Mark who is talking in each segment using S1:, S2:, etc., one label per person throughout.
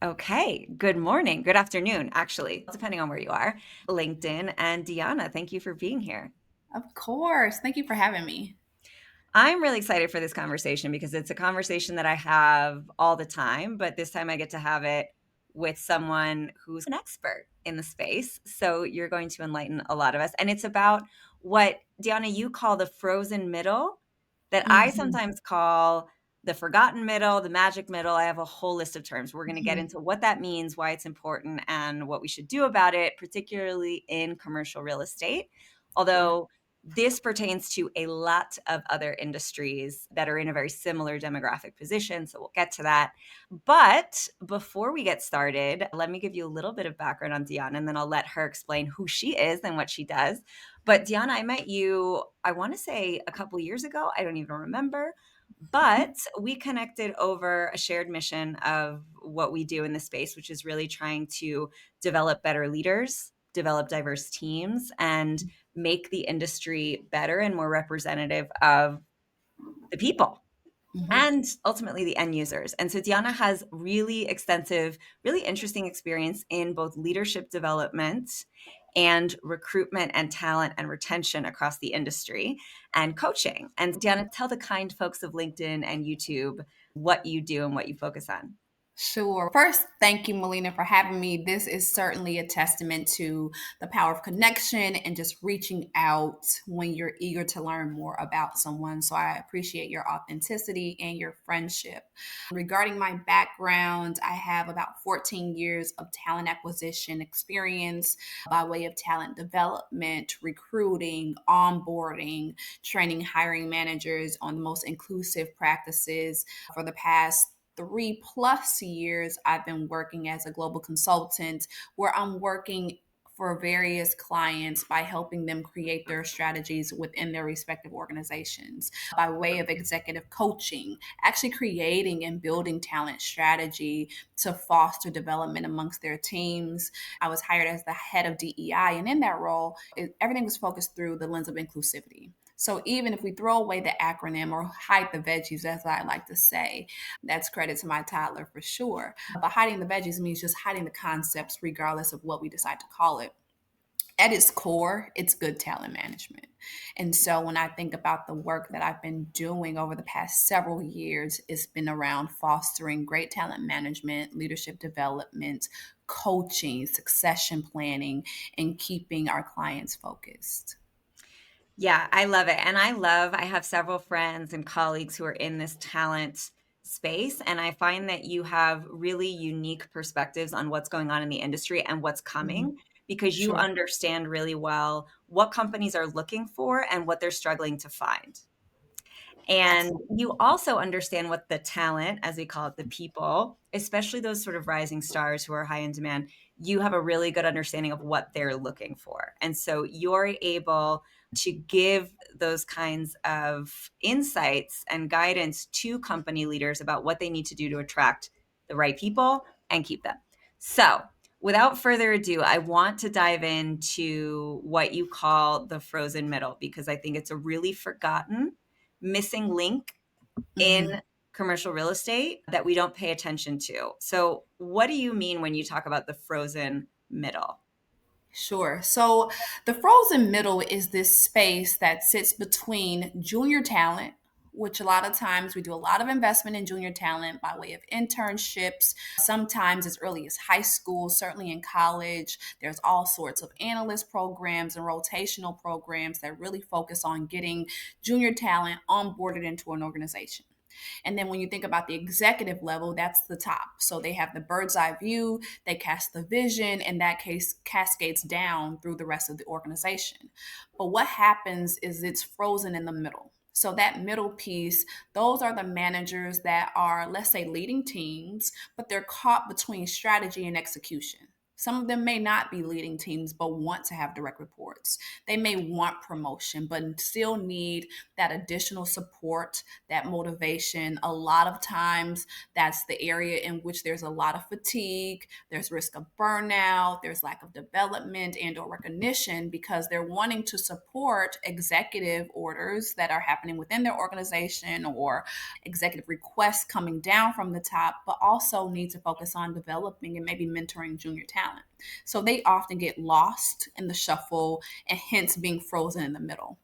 S1: Okay, good morning, good afternoon, actually, depending on where you are. LinkedIn and Dionna, thank you for being here.
S2: Of course. Thank you for having me.
S1: I'm really excited for this conversation because it's a conversation that I have all the time, but this time I get to have it with someone who's an expert in the space. So you're going to enlighten a lot of us. And it's about what, Dionna, you call the frozen middle, that I
S2: Mhm,
S1: sometimes call the forgotten middle, the magic middle. I have a whole list of terms. We're going to get
S2: mhm.
S1: into what that means, why it's important, and what we should do about it, particularly in commercial real estate.
S2: Sure.
S1: Although this pertains to a lot of other industries that are in a very similar demographic position. So we'll get to that. But before we get started, let me give you a little bit of background on Deanna, and then I'll let her explain who she is and what she does. But Deanna, I met you, I want to say a couple years ago. I don't even remember. But we connected over a shared mission of what we do in the space, which is really trying to develop better leaders, develop diverse teams, and make the industry better and more representative of the people
S2: Mhm.
S1: and ultimately the end users. And so Diana has really extensive, really interesting experience in both leadership development and recruitment and talent and retention across the industry and coaching. And Diana, tell the kind folks of LinkedIn and YouTube what you do and what you focus on.
S2: Sure. First, thank you, Melina, for having me. This is certainly a testament to the power of connection and just reaching out when you're eager to learn more about someone. So I appreciate your authenticity and your friendship. Regarding my background, I have about 14 years of talent acquisition experience by way of talent development, recruiting, onboarding, training hiring managers on the most inclusive practices for the past 3+ years. I've been working as a global consultant where I'm working for various clients by helping them create their strategies within their respective organizations by way of executive coaching, actually creating and building talent strategy to foster development amongst their teams. I was hired as the head of DEI, and in that role, everything was focused through the lens of inclusivity. So even if we throw away the acronym or hide the veggies, as I like to say, that's credit to my toddler for sure. But hiding the veggies means just hiding the concepts, regardless of what we decide to call it. At its core, it's good talent management. And so when I think about the work that I've been doing over the past several years, it's been around fostering great talent management, leadership development, coaching, succession planning, and keeping our clients focused.
S1: Yeah, I love it. And I have several friends and colleagues who are in this talent space. And I find that you have really unique perspectives on what's going on in the industry and what's
S2: Mhm.
S1: coming because you
S2: Sure.
S1: understand really well what companies are looking for and what they're struggling to find. And
S2: Absolutely.
S1: you also understand what the talent, as we call it, the people, especially those sort of rising stars who are high in demand, you have a really good understanding of what they're looking for. And so you're able to give those kinds of insights and guidance to company leaders about what they need to do to attract the right people and keep them. So, without further ado, I want to dive into what you call the frozen middle because I think it's a really forgotten missing link in
S2: Mhm.
S1: commercial real estate that we don't pay attention to. So, what do you mean when you talk about the frozen middle?
S2: Sure. So the frozen middle is this space that sits between junior talent, which a lot of times we do a lot of investment in junior talent by way of internships, sometimes as early as high school, certainly in college. There's all sorts of analyst programs and rotational programs that really focus on getting junior talent onboarded into an organization. And then when you think about the executive level, that's the top. So they have the bird's eye view, they cast the vision, and that case cascades down through the rest of the organization. But what happens is it's frozen in the middle. So that middle piece, those are the managers that are, let's say, leading teams, but they're caught between strategy and execution. Some of them may not be leading teams, but want to have direct reports. They may want promotion, but still need that additional support, that motivation. A lot of times, that's the area in which there's a lot of fatigue, there's risk of burnout, there's lack of development and or recognition because they're wanting to support executive orders that are happening within their organization or executive requests coming down from the top, but also need to focus on developing and maybe mentoring junior talent. So they often get lost in the shuffle and hence being frozen in the middle.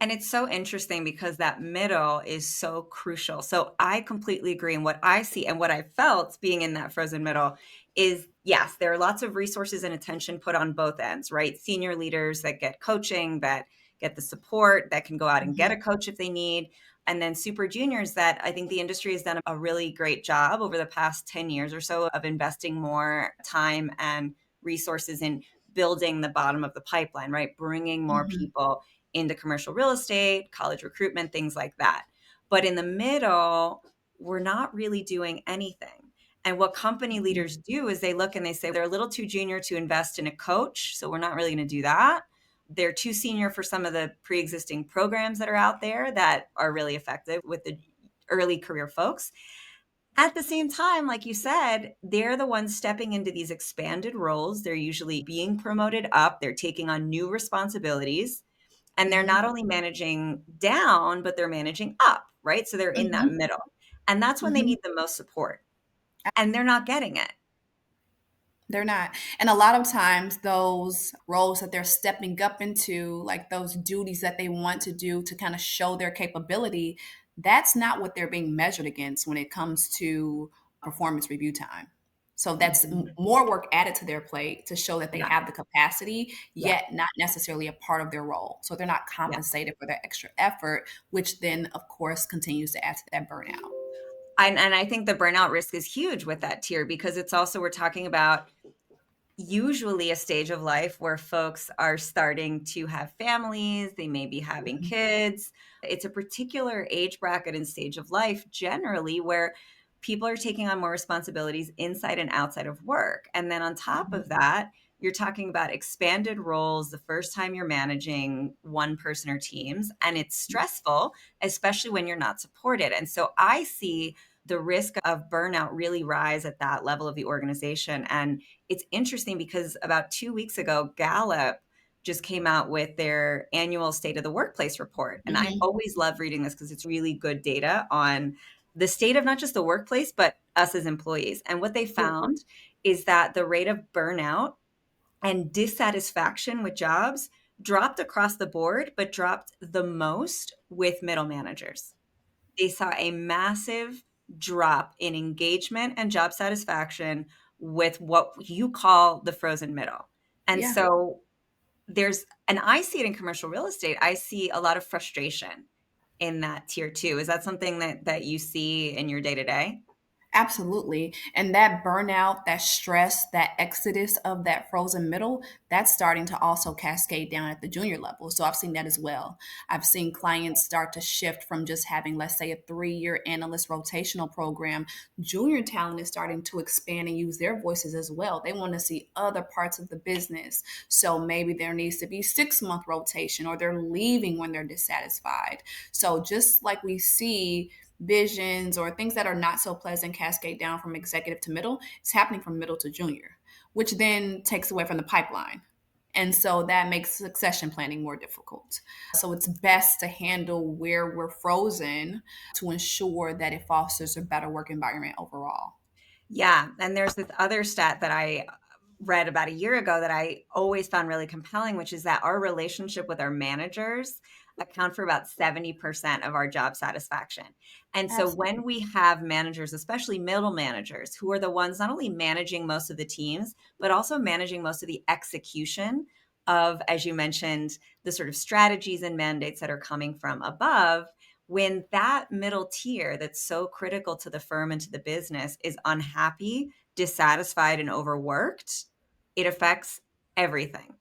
S1: And it's so interesting because that middle is so crucial. So I completely agree. And what I see and what I felt being in that frozen middle is yes, there are lots of resources and attention put on both ends, right? Senior leaders that get coaching, that get the support, that can go out and get
S2: Mhm.
S1: a coach if they need. And then super juniors that I think the industry has done a really great job over the past 10 years or so of investing more time and resources in building the bottom of the pipeline, right? Bringing more
S2: Mhm.
S1: people into commercial real estate, college recruitment, things like that. But in the middle, we're not really doing anything. And what company
S2: Mhm.
S1: leaders do is they look and they say they're a little too junior to invest in a coach. So we're not really going to do that. They're too senior for some of the pre existing programs that are out there that are really effective with the early career folks. At the same time, like you said, they're the ones stepping into these expanded roles. They're usually being promoted up, they're taking on new responsibilities and they're
S2: Mhm.
S1: not only managing down, but they're managing up, right? So they're in that
S2: Mhm.
S1: middle. And that's when they
S2: Mhm.
S1: need the most support. And they're not getting it.
S2: They're not. And a lot of times, those roles that they're stepping up into, like those duties that they want to do to kind of show their capability, that's not what they're being measured against when it comes to performance review time. So that's
S1: Mhm.
S2: more work added to their plate to show that they
S1: Yeah.
S2: have the capacity,
S1: Yeah.
S2: yet not necessarily a part of their role. So they're not
S1: Yeah.
S2: compensated for their extra effort, which then, of course, continues to add to that burnout.
S1: And I think the burnout risk is huge with that tier because it's also, we're talking about usually a stage of life where folks are starting to have families, they may be having
S2: Mhm.
S1: kids. It's a particular age bracket and stage of life generally where people are taking on more responsibilities inside and outside of work. And then on top
S2: Mhm.
S1: of that, you're talking about expanded roles the first time you're managing one person or teams, and it's stressful, especially when you're not supported. And so I see the risk of burnout really rise at that level of the organization. And it's interesting because about 2 weeks ago, Gallup just came out with their annual state of the workplace report. And I
S2: Mhm.
S1: always love reading this because it's really good data on the state of not just the workplace, but us as employees. And what they found is that the rate of burnout and dissatisfaction with jobs dropped across the board, but dropped the most with middle managers. They saw a massive drop in engagement and job satisfaction with what you call the frozen middle. And
S2: Yeah.
S1: so and I see it in commercial real estate. I see a lot of frustration in that tier two. Is that something that you see in your day to day?
S2: Absolutely. And that burnout, that stress, that exodus of that frozen middle, that's starting to also cascade down at the junior level. So I've seen that as well. I've seen clients start to shift from just having, let's say, a 3 year analyst rotational program. Junior talent is starting to expand and use their voices as well. They want to see other parts of the business. So maybe there needs to be 6 month rotation or they're leaving when they're dissatisfied. So just like we see visions or things that are not so pleasant cascade down from executive to middle, it's happening from middle to junior, which then takes away from the pipeline. And so that makes succession planning more difficult. So it's best to handle where we're frozen to ensure that it fosters a better work environment overall.
S1: Yeah, and there's this other stat that I read about a year ago that I always found really compelling, which is that our relationship with our managers account for about 70% of our job satisfaction. And so when
S2: Absolutely.
S1: we have managers, especially middle managers, who are the ones not only managing most of the teams, but also managing most of the execution of, as you mentioned, the sort of strategies and mandates that are coming from above, when that middle tier that's so critical to the firm and to the business is unhappy, dissatisfied, and overworked, it affects everything.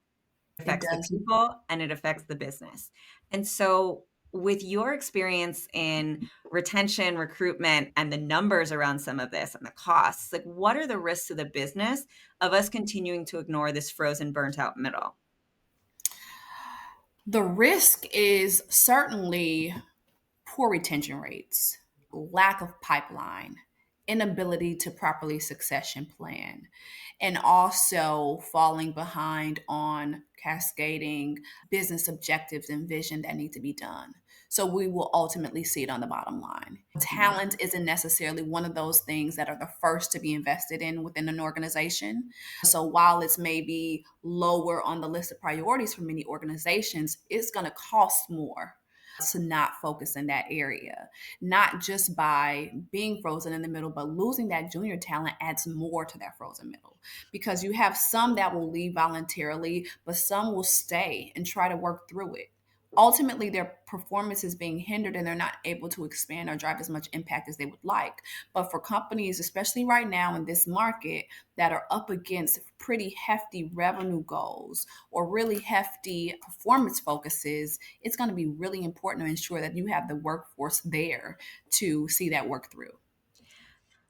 S1: It
S2: It
S1: affects the
S2: does.
S1: people and it affects the business. And so with your experience in retention, recruitment, and the numbers around some of this and the costs, like what are the risks to the business of us continuing to ignore this frozen, burnt out middle?
S2: The risk is certainly poor retention rates, lack of pipeline, inability to properly succession plan, and also falling behind on cascading business objectives and vision that need to be done. So we will ultimately see it on the bottom line.
S1: Mhm.
S2: Talent isn't necessarily one of those things that are the first to be invested in within an organization. So while it's maybe lower on the list of priorities for many organizations, it's going to cost more to not focus in that area, not just by being frozen in the middle, but losing that junior talent adds more to that frozen middle because you have some that will leave voluntarily, but some will stay and try to work through it. Ultimately, their performance is being hindered and they're not able to expand or drive as much impact as they would like. But for companies, especially right now in this market, that are up against pretty hefty revenue goals or really hefty performance focuses, it's going to be really important to ensure that you have the workforce there to see that work through.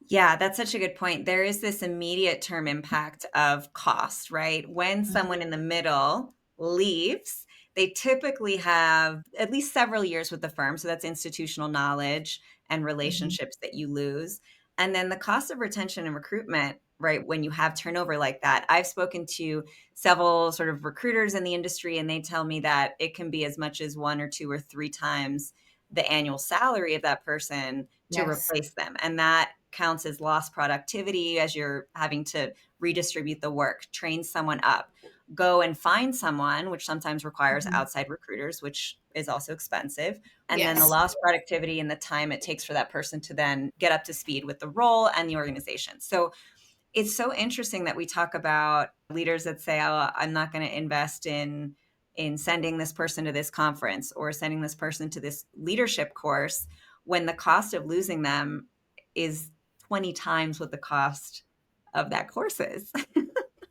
S1: Yeah, that's such a good point. There is this immediate term impact of cost, right? When someone in the middle leaves, they typically have at least several years with the firm. So that's institutional knowledge and
S2: Mhm.
S1: relationships that you lose. And then the cost of retention and recruitment, right? When you have turnover like that, I've spoken to several sort of recruiters in the industry, and they tell me that it can be as much as one or two or three times the annual salary of that person to
S2: Yes.
S1: replace them. And that counts as lost productivity as you're having to redistribute the work, train someone up, go and find someone, which sometimes requires
S2: Mhm.
S1: outside recruiters, which is also expensive. And then the
S2: Yes.
S1: lost productivity and the time it takes for that person to then get up to speed with the role and the organization. So it's so interesting that we talk about leaders that say, "Oh, I'm not going to invest in sending this person to this conference or sending this person to this leadership course," when the cost of losing them is 20 times what the cost of that course is.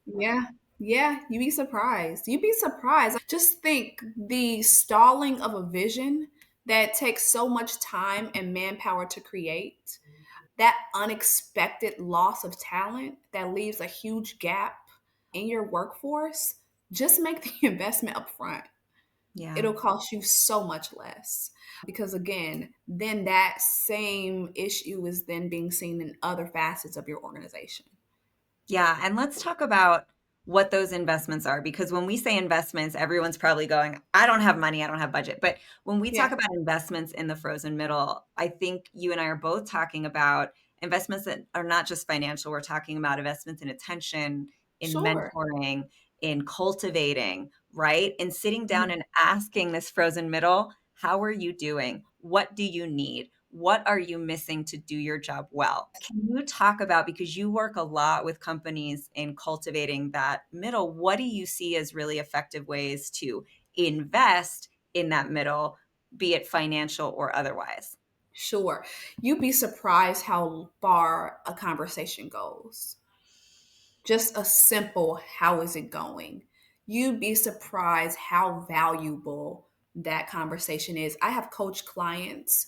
S2: Yeah. Yeah. You'd be surprised. You'd be surprised. Just think the stalling of a vision that takes so much time and manpower to create, that unexpected loss of talent that leaves a huge gap in your workforce, just make the investment upfront.
S1: Yeah.
S2: It'll cost you so much less. Because again, then that same issue is then being seen in other facets of your organization.
S1: Yeah, and let's talk about what those investments are, because when we say investments, everyone's probably going, I don't have money, I don't have budget. But when we talk
S2: Yeah,
S1: about investments in the frozen middle, I think you and I are both talking about investments that are not just financial. We're talking about investments in attention, in
S2: sure.
S1: mentoring, in cultivating, right? In sitting down
S2: Mhm.
S1: and asking this frozen middle, how are you doing? What do you need? What are you missing to do your job well? Can you talk about, because you work a lot with companies in cultivating that middle, what do you see as really effective ways to invest in that middle, be it financial or otherwise?
S2: Sure. You'd be surprised how far a conversation goes. Just a simple, how is it going? You'd be surprised how valuable that conversation is. I have coached clients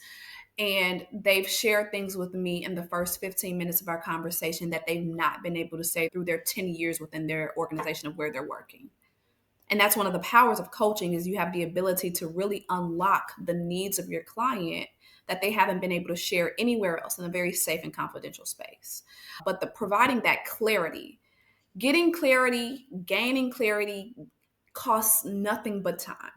S2: and they've shared things with me in the first 15 minutes of our conversation that they've not been able to say through their 10 years within their organization of where they're working. And that's one of the powers of coaching is you have the ability to really unlock the needs of your client that they haven't been able to share anywhere else in a very safe and confidential space. But the providing that clarity, getting clarity, gaining clarity costs nothing but time.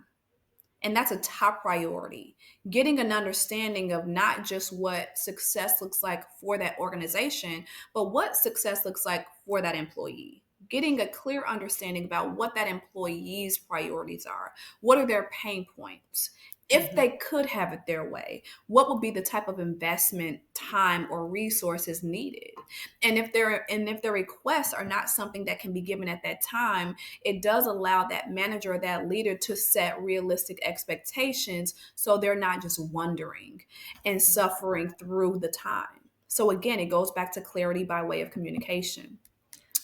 S2: And that's a top priority. Getting an understanding of not just what success looks like for that organization, but what success looks like for that employee. Getting a clear understanding about what that employee's priorities are. What are their pain points? If
S1: Mhm.
S2: they could have it their way, what would be the type of investment, time, or resources needed? And if their requests are not something that can be given at that time, it does allow that manager or that leader to set realistic expectations so they're not just wondering and suffering through the time. So again, it goes back to clarity by way of communication.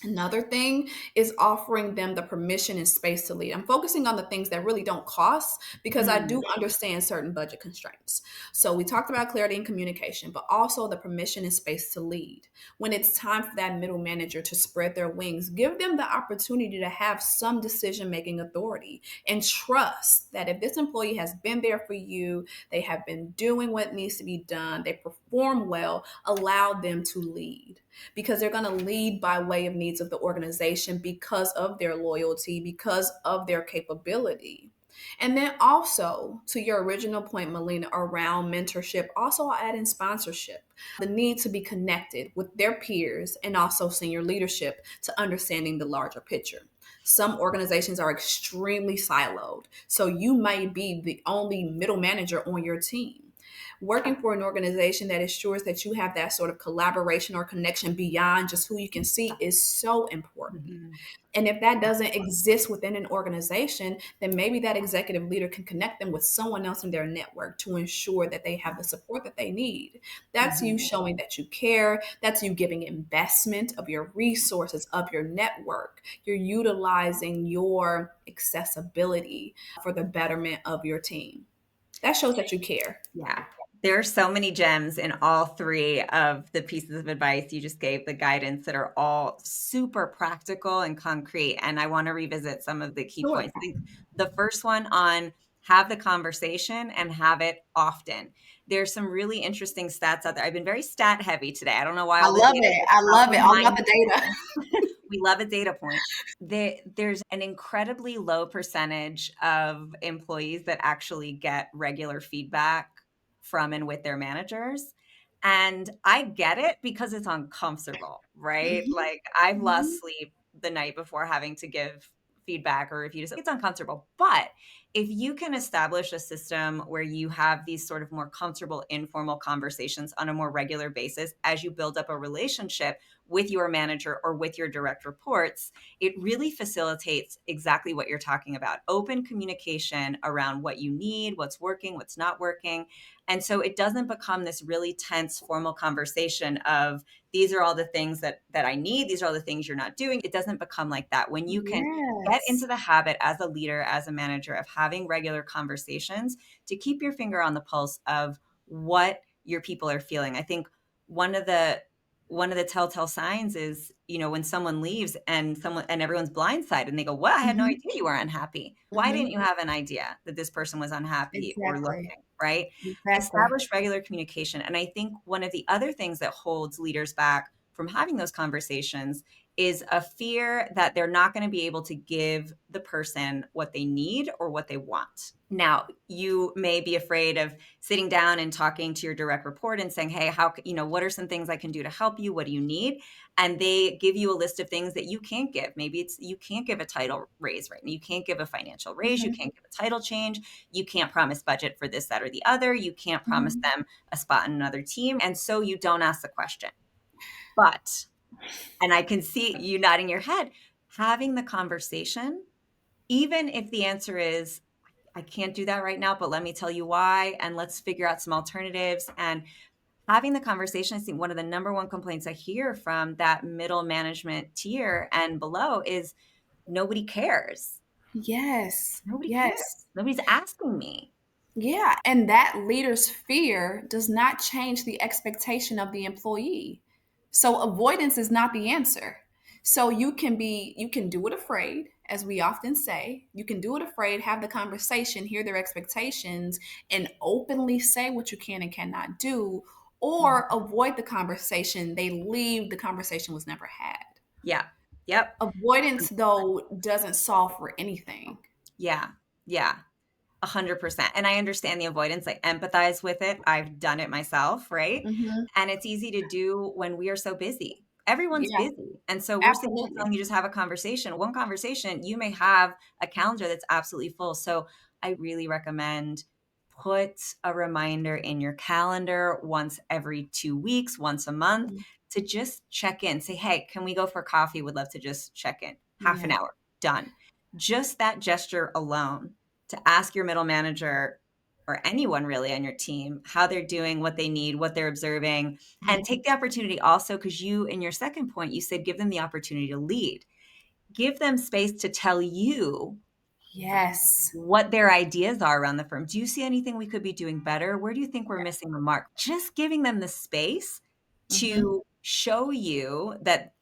S2: Another thing is offering them the permission and space to lead. I'm focusing on the things that really don't cost because I do
S1: Mm,
S2: understand certain budget constraints. So we talked about clarity and communication, but also the permission and space to lead. When it's time for that middle manager to spread their wings, give them the opportunity to have some decision making authority and trust that if this employee has been there for you, they have been doing what needs to be done, they perform well, allow them to lead because they're going to lead by way of needs of the organization because of their loyalty, because of their capability. And then also to your original point, Melina, around mentorship, also I'll add in sponsorship, the need to be connected with their peers and also senior leadership to understanding the larger picture. Some organizations are extremely siloed. So you might be the only middle manager on your team. Working for an organization that ensures that you have that sort of collaboration or connection beyond just who you can see is so important.
S1: mhm.
S2: And if that doesn't exist within an organization, then maybe that executive leader can connect them with someone else in their network to ensure that they have the support that they need. That's you
S1: Mhm.
S2: showing that you care. That's you giving investment of your resources, of your network. You're utilizing your accessibility for the betterment of your team. That shows that you care.
S1: Yeah. There are so many gems in all three of the pieces of advice you just gave, the guidance that are all super practical and concrete. And I want to revisit some of the key
S2: Sure.
S1: points. I think the first one on have the conversation and have it often. There's some really interesting stats out there. I've been very stat heavy today. I don't know why
S2: I
S1: all the
S2: love
S1: data
S2: it.
S1: is
S2: I
S1: top
S2: love it.
S1: of
S2: All about
S1: mind.
S2: the data.
S1: We love a data point. There's an incredibly low percentage of employees that actually get regular feedback from and with their managers. And I get it because it's uncomfortable, right?
S2: Mhm,
S1: Like I've lost
S2: mhm.
S1: sleep the night before having to give feedback or if you just it's uncomfortable. But if you can establish a system where you have these sort of more comfortable informal conversations on a more regular basis as you build up a relationship with your manager or with your direct reports, it really facilitates exactly what you're talking about, open communication around what you need, what's working, what's not working. And so it doesn't become this really tense formal conversation of these are all the things that I need, these are all the things you're not doing. It doesn't become like that when you can get
S2: Yes.
S1: into the habit as a leader, as a manager, of having regular conversations to keep your finger on the pulse of what your people are feeling. I think one of the one of the telltale signs is, when someone leaves and everyone's blindsided and they go, "What? I had no
S2: Mhm,
S1: idea you were unhappy. Why didn't
S2: mhm.
S1: you have an idea that this person was unhappy or
S2: Exactly.
S1: looking?" Right?
S2: Exactly.
S1: Establish regular communication. And I think one of the other things that holds leaders back from having those conversations is a fear that they're not going to be able to give the person what they need or what they want. Now, you may be afraid of sitting down and talking to your direct report and saying, "Hey, what are some things I can do to help you? What do you need?" And they give you a list of things that you can't give. Maybe it's you can't give a title raise right now. You can't give a financial raise. You
S2: Mhm,
S1: can't give a title change. You can't promise budget for this, that, or the other. You can't promise
S2: mhm.
S1: them a spot in another team. And so you don't ask the question. But and I can see you nodding your head, having the conversation, even if the answer is, I can't do that right now, but let me tell you why, and let's figure out some alternatives. And having the conversation, I think one of the number one complaints I hear from that middle management tier and below is nobody cares.
S2: Yes.
S1: Nobody
S2: Yes.
S1: cares. Nobody's asking me.
S2: Yeah, and that leader's fear does not change the expectation of the employee. So avoidance is not the answer. So you can do it afraid, as we often say. You can do it afraid, have the conversation, hear their expectations, and openly say what you can and cannot do, or
S1: Mhm.
S2: avoid the conversation. They leave, the conversation was never had.
S1: Yeah. Yep.
S2: Avoidance, though, doesn't solve for anything.
S1: Yeah. Yeah. 100%. And I understand the avoidance. I empathize with it. I've done it myself, right?
S2: Hmm.
S1: And it's easy to do when we are so busy. Everyone's
S2: Yeah,
S1: busy. And so we're sitting here
S2: absolutely.
S1: telling you just have a conversation. One conversation, you may have a calendar that's absolutely full. So I really recommend put a reminder in your calendar once every 2 weeks, once a month
S2: Mhm.
S1: to just check in. Say, hey, can we go for coffee? Would love to just check in. Half an
S2: Yeah.
S1: hour, done. Just that gesture alone to ask your middle manager, or anyone really on your team, how they're doing, what they need, what they're observing, and take the opportunity also, because you, in your second point, you said give them the opportunity to lead. Give them space to tell you
S2: Yes.
S1: what their ideas are around the firm. Do you see anything we could be doing better? Where do you think we're missing the mark? Just giving them the space
S2: Hmm.
S1: to show you that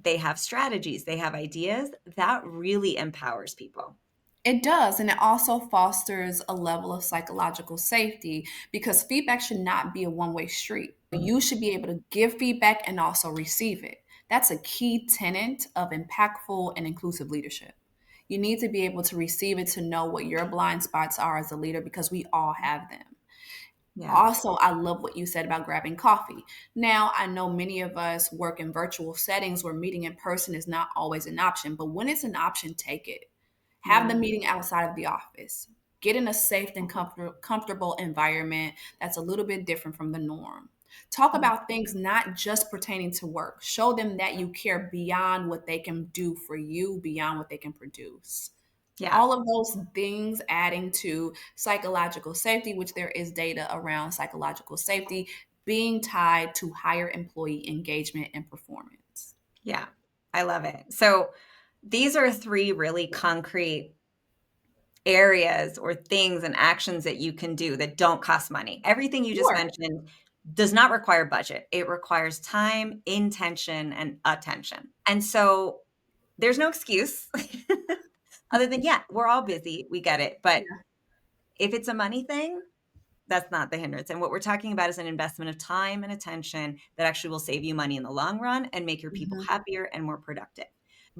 S1: they have strategies, they have ideas, that really empowers people.
S2: It does. And it also fosters a level of psychological safety because feedback should not be a one way street. You should be able to give feedback and also receive it. That's a key tenet of impactful and inclusive leadership. You need to be able to receive it to know what your blind spots are as a leader because we all have them.
S1: Yeah.
S2: Also, I love what you said about grabbing coffee. Now, I know many of us work in virtual settings where meeting in person is not always an option, but when it's an option, take it. Have the
S1: Yeah.
S2: meeting outside of the office. Get in a safe and comfortable environment that's a little bit different from the norm. Talk about things not just pertaining to work. Show them that you care beyond what they can do for you, beyond what they can produce.
S1: Yeah.
S2: All of those things adding to psychological safety, which there is data around psychological safety being tied to higher employee engagement and performance.
S1: Yeah. I love it. So these are three really concrete areas or things and actions that you can do that don't cost money. Everything you just
S2: Sure.
S1: mentioned does not require budget. It requires time, intention, and attention. And so there's no excuse other than, yeah, we're all busy. We get it. But
S2: Yeah.
S1: if it's a money thing, that's not the hindrance. And what we're talking about is an investment of time and attention that actually will save you money in the long run and make your people
S2: Mhm.
S1: happier and more productive.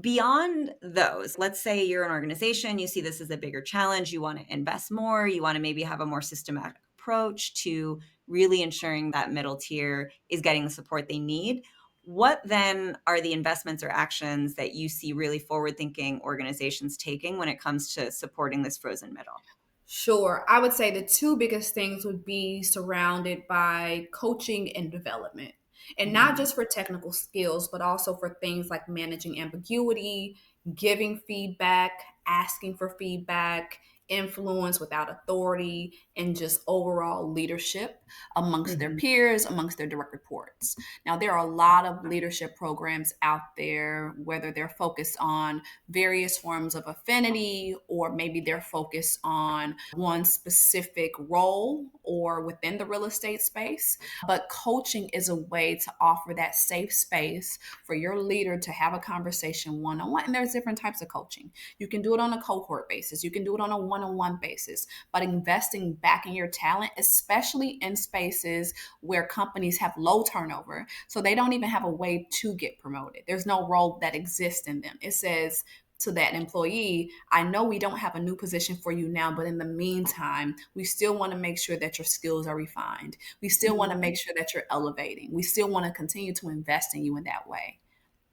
S1: Beyond those, let's say you're an organization, you see this as a bigger challenge, you want to invest more, you want to maybe have a more systematic approach to really ensuring that middle tier is getting the support they need. What then are the investments or actions that you see really forward thinking organizations taking when it comes to supporting this frozen middle?
S2: Sure. I would say the two biggest things would be surrounded by coaching and development. And not
S1: Mhm.
S2: just for technical skills, but also for things like managing ambiguity, giving feedback, asking for feedback, influence without authority, and just overall leadership amongst their
S1: Mhm.
S2: peers, amongst their direct reports. Now, there are a lot of leadership programs out there, whether they're focused on various forms of affinity, or maybe they're focused on one specific role or within the real estate space. But coaching is a way to offer that safe space for your leader to have a conversation one on one. And there's different types of coaching. You can do it on a cohort basis, you can do it on a one on one basis, but investing back in your talent, especially in spaces where companies have low turnover. So they don't even have a way to get promoted. There's no role that exists in them. It says, to that employee, I know we don't have a new position for you now, but in the meantime, we still want to make sure that your skills are refined. We still want to make sure that you're elevating. We still want to continue to invest in you in that way.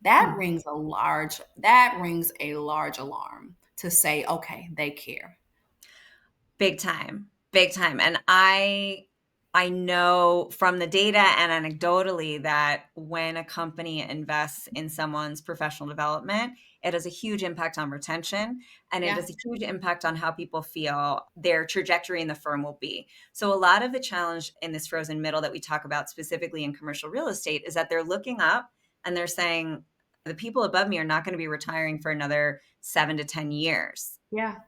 S1: Hmm.
S2: That rings a large alarm to say, okay, they care.
S1: Big time. Big time. And I know from the data and anecdotally that when a company invests in someone's professional development, it has a huge impact on retention, and it
S2: Yeah.
S1: has a huge impact on how people feel their trajectory in the firm will be. So a lot of the challenge in this frozen middle that we talk about specifically in commercial real estate is that they're looking up and they're saying the people above me are not going to be retiring for another 7 to 10 years.
S2: Yeah.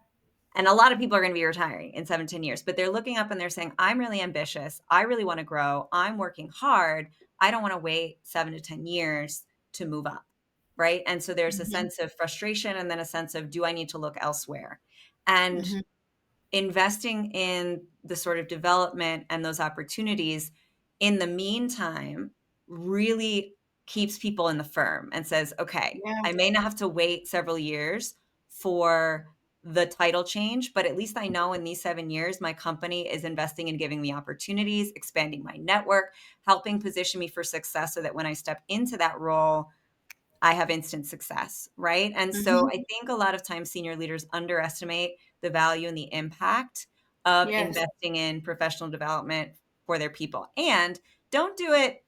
S1: And a lot of people are going to be retiring in 7 to 10 years, but they're looking up and they're saying, I'm really ambitious. I really want to grow. I'm working hard. I don't want to wait 7 to 10 years to move up. Right. And so there's a
S2: Hmm.
S1: sense of frustration and then a sense of, do I need to look elsewhere? And
S2: Hmm.
S1: investing in the sort of development and those opportunities in the meantime really keeps people in the firm and says, okay,
S2: Yeah.
S1: I may not have to wait several years for the title change, but at least I know in these 7 years, my company is investing in giving me opportunities, expanding my network, helping position me for success so that when I step into that role, I have instant success, right? And so
S2: Hmm.
S1: I think a lot of times senior leaders underestimate the value and the impact of
S2: Yes.
S1: investing in professional development for their people. And don't do it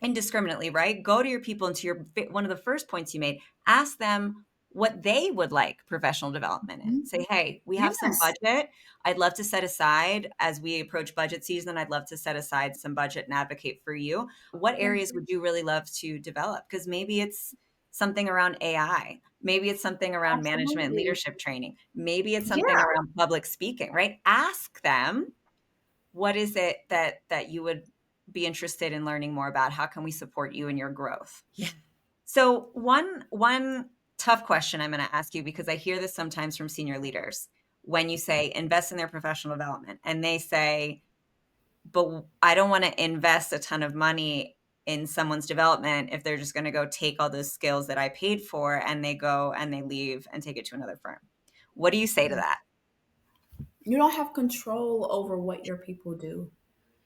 S1: indiscriminately, right? Go to your people, and to your one of the first points you made, ask them, what they would like professional development in.
S2: Mhm.
S1: Say, hey, we have some
S2: Yes.
S1: budget. I'd love to set aside, as we approach budget season, I'd love to set aside some budget and advocate for you. What
S2: Yeah.
S1: areas would you really love to develop? Because maybe it's something around AI. Maybe it's something around management and
S2: Absolutely.
S1: leadership training. Maybe it's something
S2: Yeah.
S1: around public speaking, right? Ask them, what is it that you would be interested in learning more about? How can we support you in your growth?
S2: Yeah.
S1: So one tough question I'm going to ask you, because I hear this sometimes from senior leaders when you say invest in their professional development, and they say, but I don't want to invest a ton of money in someone's development if they're just going to go take all those skills that I paid for and they go and they leave and take it to another firm. What do you say to that?
S2: You don't have control over what your people do.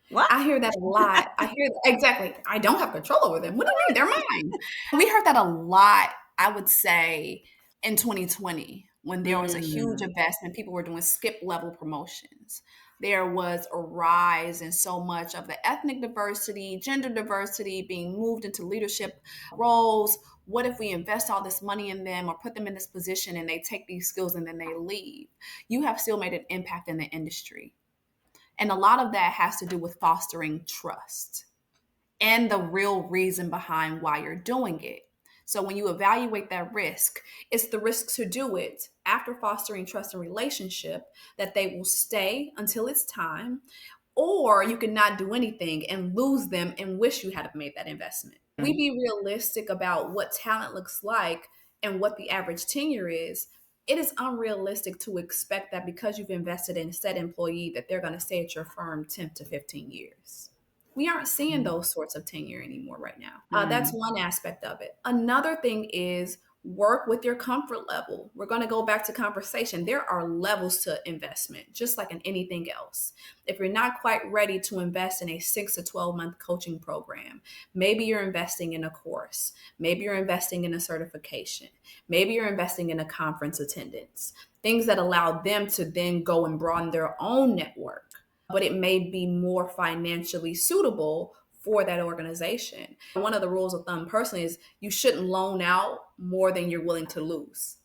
S1: What?
S2: I hear that a lot. I hear exactly. I don't have control over them. What do you mean? They're mine. We heard that a lot, I would say, in 2020 when there was a huge
S1: Mm,
S2: investment. People were doing skip level promotions. There was a rise in so much of the ethnic diversity, gender diversity being moved into leadership roles. What if we invest all this money in them or put them in this position and they take these skills and then they leave? You have still made an impact in the industry. And a lot of that has to do with fostering trust and the real reason behind why you're doing it. So when you evaluate that risk, it's the risk to do it after fostering trust and relationship that they will stay until it's time, or you can not do anything and lose them and wish you had made that investment. We
S1: mm,
S2: be realistic about what talent looks like and what the average tenure is. It is unrealistic to expect that because you've invested in said employee that they're going to stay at your firm 10 to 15 years. We aren't seeing
S1: mm,
S2: those sorts of tenure anymore right now. That's
S1: mm.
S2: one aspect of it. Another thing is work with your comfort level. We're going to go back to conversation. There are levels to investment, just like in anything else. If you're not quite ready to invest in a 6 to 12-month coaching program, maybe you're investing in a course, maybe you're investing in a certification, maybe you're investing in a conference attendance, things that allow them to then go and broaden their own network, but it may be more financially suitable for that organization. One of the rules of thumb personally is you shouldn't loan out more than you're willing to lose.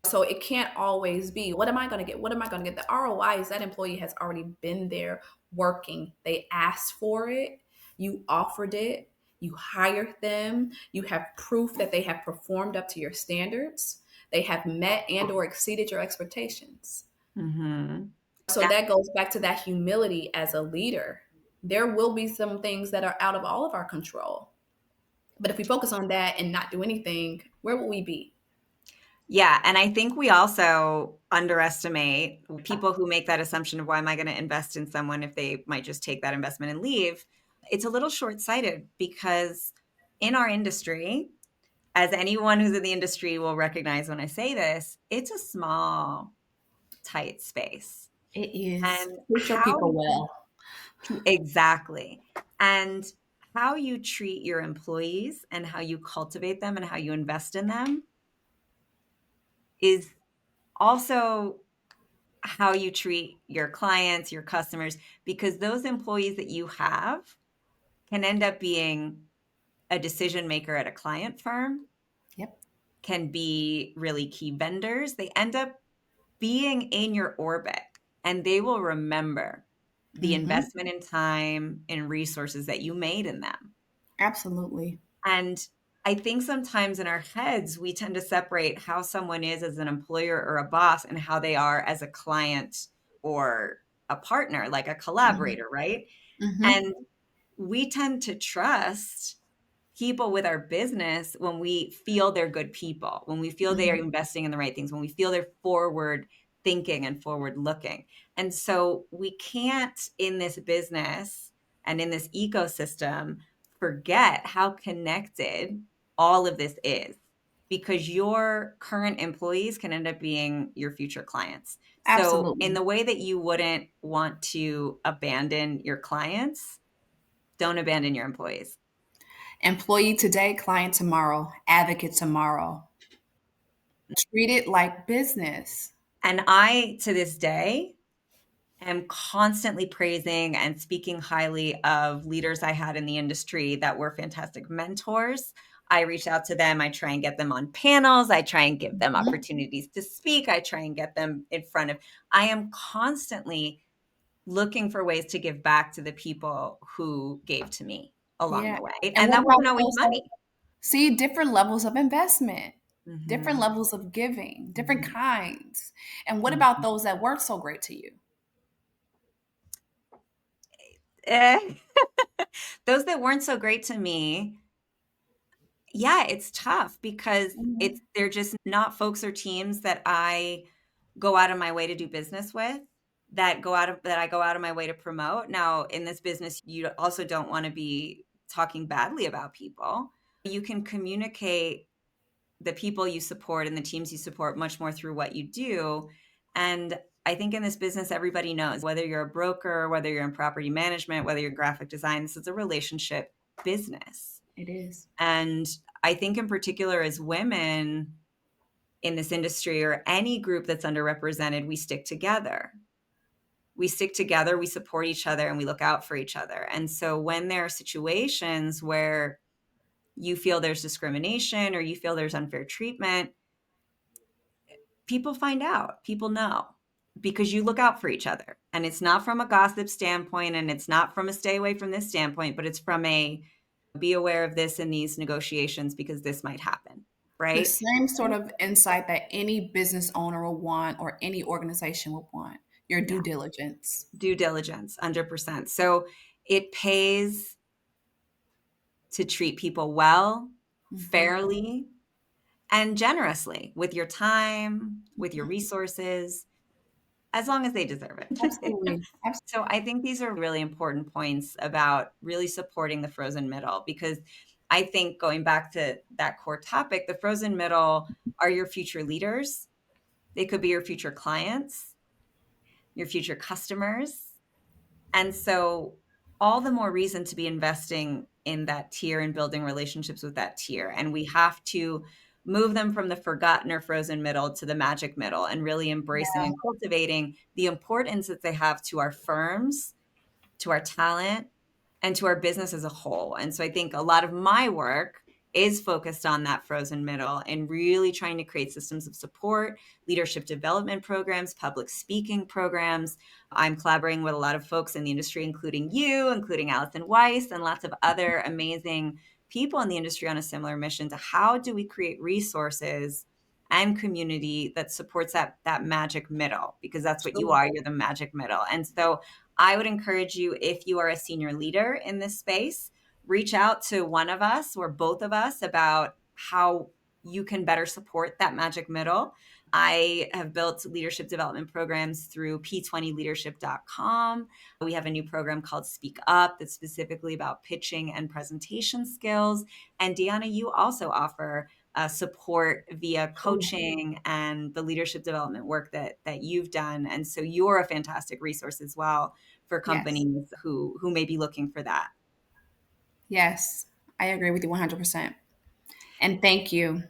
S2: So it can't always be, what am I going to get? What am I going to get? The ROI is that employee has already been there working. They asked for it, you offered it, you hired them, you have proof that they have performed up to your standards, they have met and or exceeded your expectations.
S1: Mhm.
S2: So
S1: Yeah.
S2: that goes back to that humility as a leader. There will be some things that are out of all of our control. But if we focus on that and not do anything, where will we be?
S1: Yeah, and I think we also underestimate people who make that assumption of, why am I gonna invest in someone if they might just take that investment and leave? It's a little short-sighted, because in our industry, as anyone who's in the industry will recognize when I say this, it's a small, tight space.
S2: It is.
S1: And
S2: Treat your
S1: how
S2: people
S1: you
S2: well.
S1: exactly. And how you treat your employees and how you cultivate them and how you invest in them is also how you treat your clients, your customers, because those employees that you have can end up being a decision maker at a client firm,
S2: Yep.
S1: can be really key vendors. They end up being in your orbit, and they will remember the
S2: Hmm.
S1: investment in time and resources that you made in them.
S2: Absolutely.
S1: And I think sometimes in our heads, we tend to separate how someone is as an employer or a boss and how they are as a client or a partner, like a
S2: Hmm.
S1: collaborator, right?
S2: Hmm.
S1: And we tend to trust people with our business when we feel they're good people, when we feel they are
S2: Hmm.
S1: investing in the right things, when we feel they're forward thinking and forward looking. And so we can't, in this business and in this ecosystem, forget how connected all of this is, because your current employees can end up being your future clients. So, in
S2: Absolutely.
S1: the way that you wouldn't want to abandon your clients, don't abandon your employees.
S2: Employee today, client tomorrow, advocate tomorrow. Treat it like business.
S1: And I, to this day, am constantly praising and speaking highly of leaders I had in the industry that were fantastic mentors. I reach out to them. I try and get them on panels. I try and give them
S2: Mhm.
S1: opportunities to speak. I try and get them in front of, I am constantly looking for ways to give back to the people who gave to me along
S2: Yeah.
S1: the way.
S2: And
S1: And
S2: what
S1: that
S2: about
S1: wasn't always
S2: those that
S1: money.
S2: see different levels of investment, different
S1: Mhm,
S2: levels of giving, different
S1: mhm,
S2: kinds? And what about
S1: mhm.
S2: those that weren't so great to you?
S1: Eh, those that weren't so great to me, yeah, it's tough because
S2: Mhm.
S1: they're just not folks or teams that I go out of my way to do business with, that I go out of my way to promote. Now, in this business, you also don't wanna be talking badly about people. You can communicate the people you support and the teams you support much more through what you do. And I think in this business, everybody knows whether you're a broker, whether you're in property management, whether you're in graphic design, this is a relationship business.
S2: It is.
S1: And I think, in particular, as women in this industry or any group that's underrepresented, we stick together. We stick together, we support each other, and we look out for each other. And so when there are situations where you feel there's discrimination or you feel there's unfair treatment, people find out, people know because you look out for each other. And it's not from a gossip standpoint and it's not from a stay away from this standpoint, but it's from a be aware of this in these negotiations because this might happen,
S2: The
S1: right?
S2: same sort of insight that any business owner will want or any organization will want, your due
S1: Yeah,
S2: diligence.
S1: due diligence, 100%. So it pays to treat people well,
S2: Mhm.
S1: fairly, and generously with your time, with your
S2: Mhm.
S1: resources, as long as they deserve it.
S2: Absolutely.
S1: So I think these are really important points about really supporting the frozen middle because I think going back to that core topic, the frozen middle are your future leaders. They could be your future clients, your future customers. And so all the more reason to be investing in that tier and building relationships with that tier. And we have to move them from the forgotten or frozen middle to the magic middle and really embracing
S2: Yeah.
S1: and cultivating the importance that they have to our firms, to our talent, and to our business as a whole. And so I think a lot of my work is focused on that frozen middle and really trying to create systems of support, leadership development programs, public speaking programs. I'm collaborating with a lot of folks in the industry, including you, including Allison Weiss, and lots of other amazing people in the industry on a similar mission to how do we create resources and community that supports that magic middle because that's what you
S2: True.
S1: are, you're the magic middle. And so I would encourage you, if you are a senior leader in this space, reach out to one of us or both of us about how you can better support that magic middle. I have built leadership development programs through p20leadership.com. We have a new program called Speak Up that's specifically about pitching and presentation skills. And Deanna, you also offer support via
S2: True.
S1: coaching and the leadership development work that you've done. And so you're a fantastic resource as well for
S2: Yes.
S1: companies who may be looking for that.
S2: Yes. I agree with you 100%. And thank you.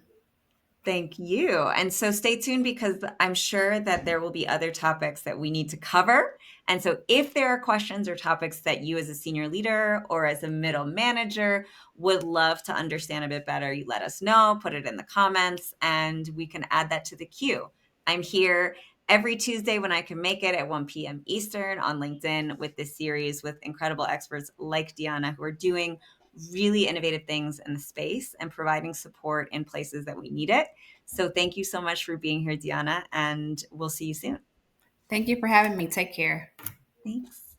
S1: Thank you. And so stay tuned because I'm sure that there will be other topics that we need to cover. And so if there are questions or topics that you as a senior leader or as a middle manager would love to understand a bit better, you let us know, put it in the comments, and we can add that to the queue. I'm here every Tuesday when I can make it at 1 p.m. Eastern on LinkedIn with this series with incredible experts like Deanna who are doing really innovative things in the space and providing support in places that we need it. So thank you so much for being here, Deanna, and we'll see you soon.
S2: Thank you for having me. Take care.
S1: Thanks.